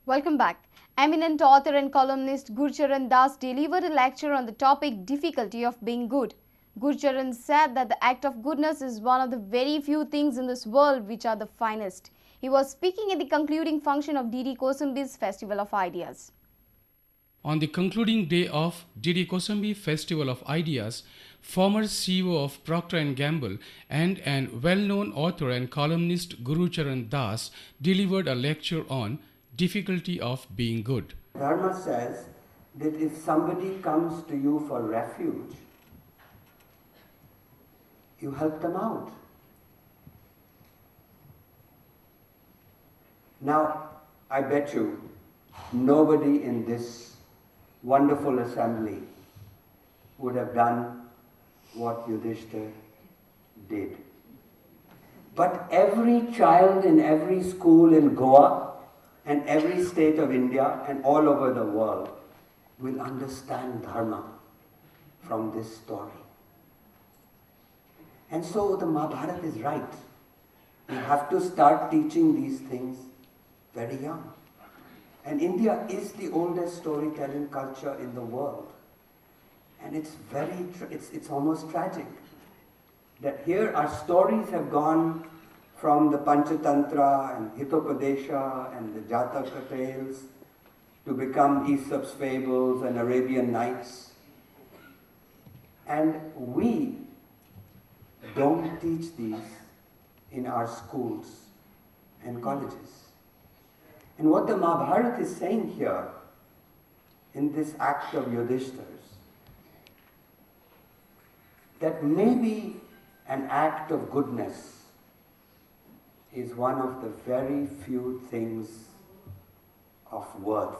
Welcome back. Eminent author and columnist Gurcharan Das delivered a lecture on the topic difficulty of being good. Gurcharan said that the act of goodness is one of the very few things in this world which are the finest. He was speaking at the concluding function of D.D. Kosambi's Festival of Ideas. On the concluding day of D.D. Kosambi Festival of Ideas, former CEO of Procter & Gamble and an well-known author and columnist Gurucharan Das delivered a lecture on difficulty of being good. Dharma says that if somebody comes to you for refuge, you help them out. Now, I bet you nobody in this wonderful assembly would have done what Yudhishthir did. But every child in every school in Goa and every state of India and all over the world will understand Dharma from this story. And so the Mahabharata is right. We have to start teaching these things very young. And India is the oldest storytelling culture in the world. And it's almost tragic that here our stories have gone from the Panchatantra and Hitopadesha and the Jataka tales to become Aesop's fables and Arabian Nights. And we don't teach these in our schools and colleges. And what the Mahabharata is saying here in this act of Yudhishthir's, that maybe an act of goodness is one of the very few things of worth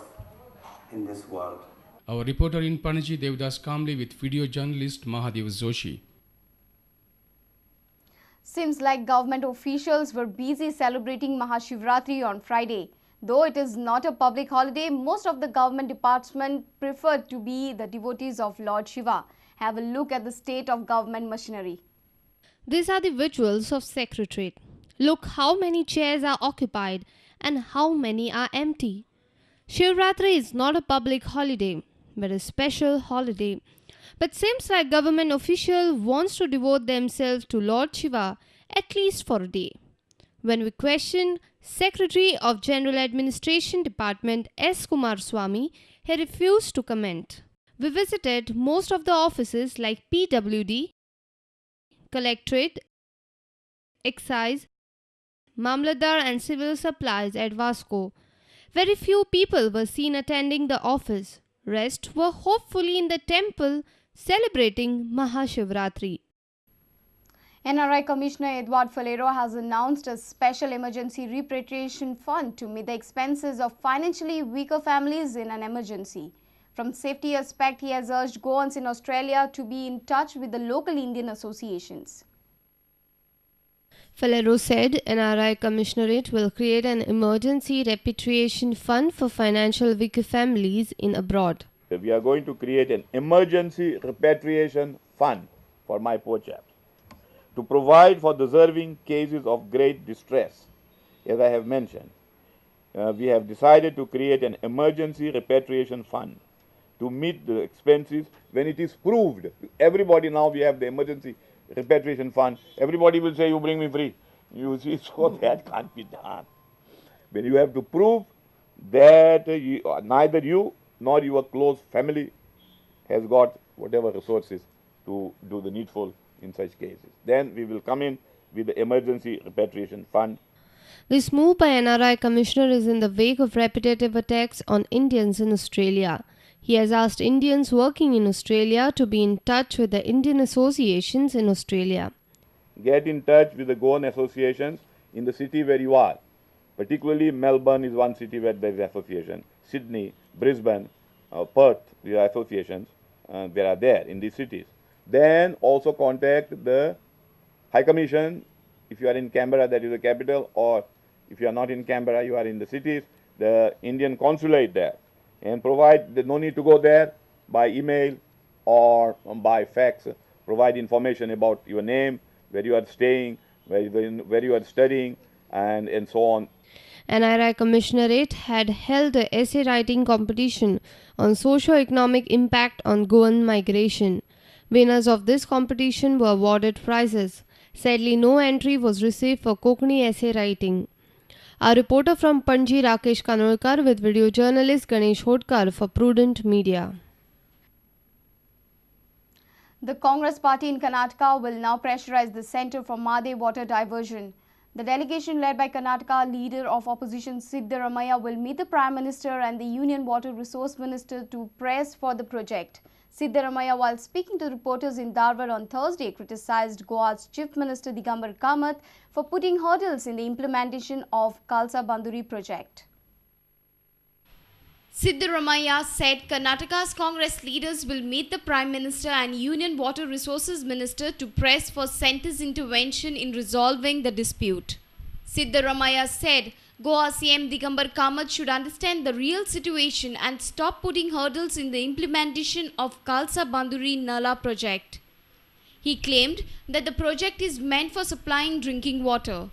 in this world. Our reporter in Panaji Devdas Kamble with video journalist Mahadev Joshi. Seems like government officials were busy celebrating Mahashivratri on Friday. Though it is not a public holiday, most of the government departments preferred to be the devotees of Lord Shiva. Have a look at the state of government machinery. These are the visuals of Secretariat. Look how many chairs are occupied and how many are empty. Shivratri is not a public holiday, but a special holiday. But seems like government official wants to devote themselves to Lord Shiva at least for a day. When we questioned Secretary of General Administration Department S. Kumar Swamy, he refused to comment. We visited most of the offices like PWD, Collectorate, Excise, Mamladar and Civil Supplies at Vasco. Very few people were seen attending the office. Rest were hopefully in the temple celebrating Mahashivratri. NRI Commissioner Edward Falero has announced a special emergency repatriation fund to meet the expenses of financially weaker families in an emergency. From safety aspect, he has urged Goans in Australia to be in touch with the local Indian associations. Falero said NRI Commissionerate will create an emergency repatriation fund for financial weaker families in abroad. We are going to create an emergency repatriation fund for my poor chaps to provide for deserving cases of great distress. As I have mentioned, we have decided to create an emergency repatriation fund to meet the expenses when it is proved. Everybody now we have the emergency repatriation fund. Everybody will say, you bring me free. You see, so that can't be done. When you have to prove that neither you nor your close family has got whatever resources to do the needful in such cases, then we will come in with the emergency repatriation fund. This move by NRI Commissioner is in the wake of repetitive attacks on Indians in Australia. He has asked Indians working in Australia to be in touch with the Indian associations in Australia. Get in touch with the Goan associations in the city where you are. Particularly Melbourne is one city where there is association. Sydney, Brisbane, Perth, there are associations that are there in these cities. Then also contact the High Commission. If you are in Canberra, that is the capital, or if you are not in Canberra, you are in the cities, the Indian consulate there. And provide, no need to go there by email or by fax. Provide information about your name, where you are staying, where you are studying, and so on. NRI Commissionerate had held a essay writing competition on socio-economic impact on Goan migration. Winners of this competition were awarded prizes. Sadly, no entry was received for Konkani essay writing. Our reporter from Panji, Rakesh Kanolkar, with video journalist Ganesh Hodkar for Prudent Media. The Congress party in Karnataka will now pressurize the centre for Made water diversion. The delegation led by Karnataka leader of opposition Siddaramaiah will meet the Prime Minister and the Union Water Resource Minister to press for the project. Siddaramaiah, while speaking to reporters in Dharwad on Thursday, criticized Goa's Chief Minister Digambar Kamath for putting hurdles in the implementation of Kalsa Banduri project. Siddaramaiah said Karnataka's Congress leaders will meet the Prime Minister and Union Water Resources Minister to press for centre's intervention in resolving the dispute. Siddaramaiah said Goa CM Digambar Kamath should understand the real situation and stop putting hurdles in the implementation of Kalsa Banduri Nala project. He claimed that the project is meant for supplying drinking water.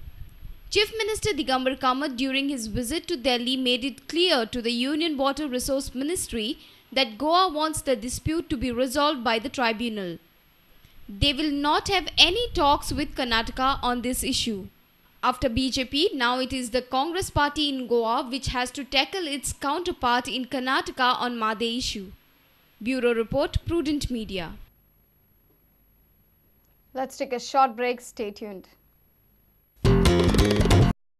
Chief Minister Digambar Kamath during his visit to Delhi made it clear to the Union Water Resource Ministry that Goa wants the dispute to be resolved by the tribunal. They will not have any talks with Karnataka on this issue. After BJP, now it is the Congress party in Goa which has to tackle its counterpart in Karnataka on Made issue. Bureau Report, Prudent Media. Let's take a short break. Stay tuned.